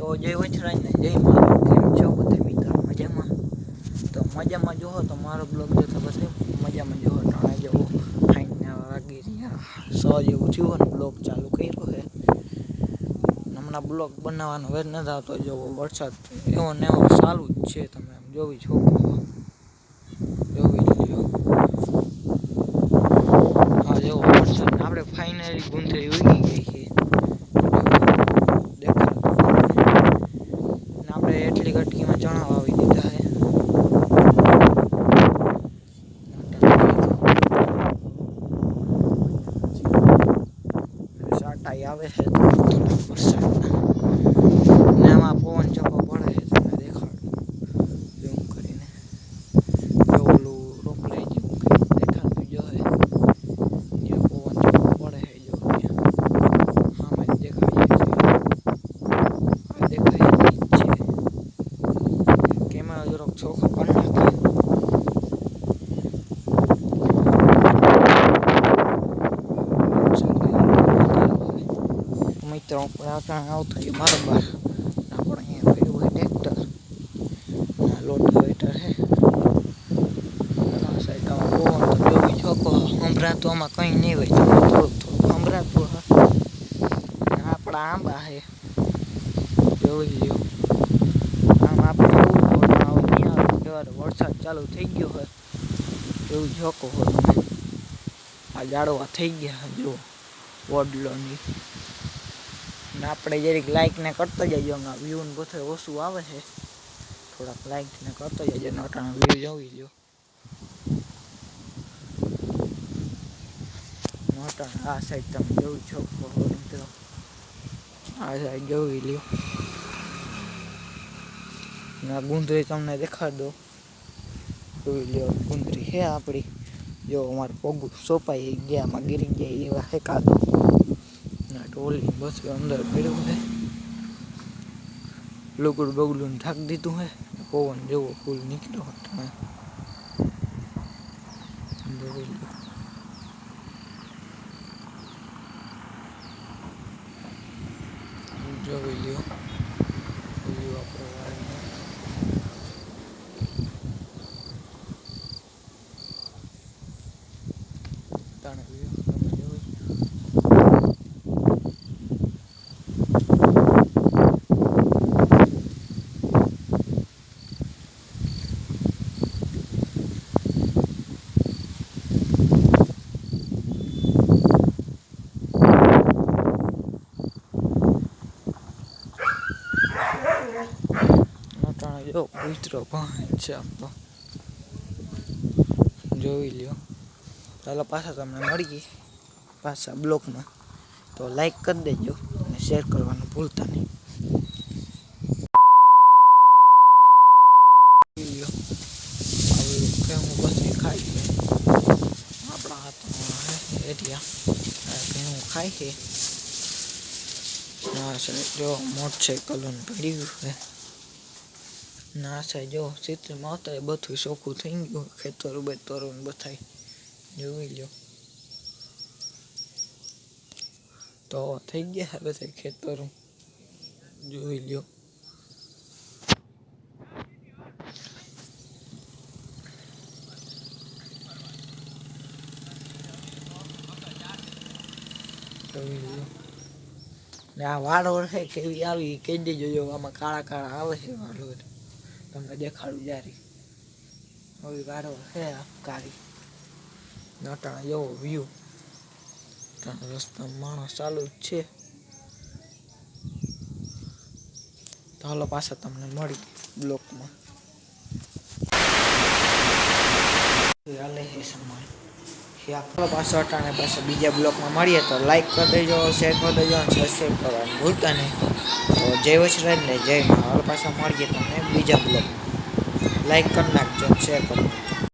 તો જય વચરાજ ને જય મારું કેમ છો બધા મિત્રો મજામાં? તો મજામાં જોવો તો મારો બ્લોગ જોતો પછી મજામાં જોવો ટાણા જવો ખાઈને વાગી રહ્યા 100 જેવું થયું ને બ્લોગ ચાલુ કર્યો છે. હમણાં બ્લોગ બનાવવાનો વેર નથી આવતો, જોવો વરસાદ એવો ને એવો ચાલુ જ છે. તમે આમ જોવી છો જોવી લ્યો. હા જેવો વરસાદ આપણે ફાઇનલી ગુંથરી ઉગી ગઈ છે. એટલી ગટકીમાં ચણા વાવી દીધા છે. સાટાઈ આવે છે વરસાદના ને આમાં પવન ચકો પડે છે. તમને દેખાડું ઝૂમ કરીને જો ઓલું રોકડાઈ જેવું કંઈક દેખાતું જો છે જ્યાં પવન ચકો પડે છે. જો આમાં જ દેખાય છે કેમેરા જરાક ચોખ્ખો કરી નાખે. મિત્રો આવતું છે બરાબર. આપણે અહીંયા પડ્યું હોય ટ્રેક્ટર લોટાવેટર છે. સાઈડમાં પવન તો જોવી છોકો સંભળાતું આમાં કંઈ નહીં હોય, થોડુંક થોડુંક સંભળાતું હા. આપણા આંબા છે જોઈ લ્યો. આમ આપણે વરસાદ ચાલુ થઈ ગયો હોય એવું જોકો હોય તમે. આ ઝાડવા થઈ ગયા જો વડલોની ને આપણે જરીક લાઈક ને કરતા જજો. હમણાં વ્યૂ ને બધું ઓછું આવે છે, થોડાક લાઈક ને કરતા જજો. નટાણા વ્યૂ જોઈ લ્યો. નટાણા આ સાઈડ તમે જોઈ છો મિત્રો, આ સાઈડ જોઈ લ્યો. ના ગુંદરી તમને દેખાડ દો જોઈ લ્યો. ગુંદરી છે આપણી જો અમારે પગું સોપાઈ ગયા આમાં ગીરી જાય એવા છે કાદો ના ટોલી બસ અંદર પડ્યું છે. લુગડું બગડું ઢાંકી દીધું છે. પવન જેવો ફૂલ નીકળ્યો તમે જોઈ લો. જોઈ લ્યો આપણે તાણે તમે જોઈ જો કૂતરો ભાઈ છે આમ તો જોઈ લ્યો. ચાલો પાછા તમને મળીએ પાછા બ્લોગમાં. તો લાઈક કરી દેજો અને શેર કરવાનું ભૂલતા નહીં. હું પછી ખાઈ છે આપણા હાથમાં એરિયા હું ખાઈ છે. જો મોટરસાઇકલ પડ્યું છે ના સાહેબ જો ચિત્રમાં આવતા બધું ચોખ્ખું થઈ ગયું. ખેતરું બેતરું બધાય જોઈ લ્યો. તો થઈ ગયા બધા ખેતરું જોઈ લ્યો. જોઈ લ્યો ને આ વાળોળ છે કેવી આવી કહી દેજો. જો આમાં કાળા કાળા આવે છે વાળોળ તમને દેખાડું જારી. હવે વાળો છે કાળી નટાણા જેવો વ્યૂ. રસ્તામાં માણસ ચાલુ જ છે. તો હાલો પાછા તમને મળી બ્લોકમાં. હાલે છે સમાન પાછો અટાણે પાછા બીજા બ્લોકમાં મળીએ. તો લાઈક કરી દેજો, શેર કરી દેજો અને સબસ્ક્રાઈબ કરવાનું ભૂલતા નહીં. તો જય વચરાજ ને જય મા. હાલ પાછા મળીએ તમને બીજા બ્લોગમાં. લાઈક કરી નાખજો, શેર કરી નાખજો.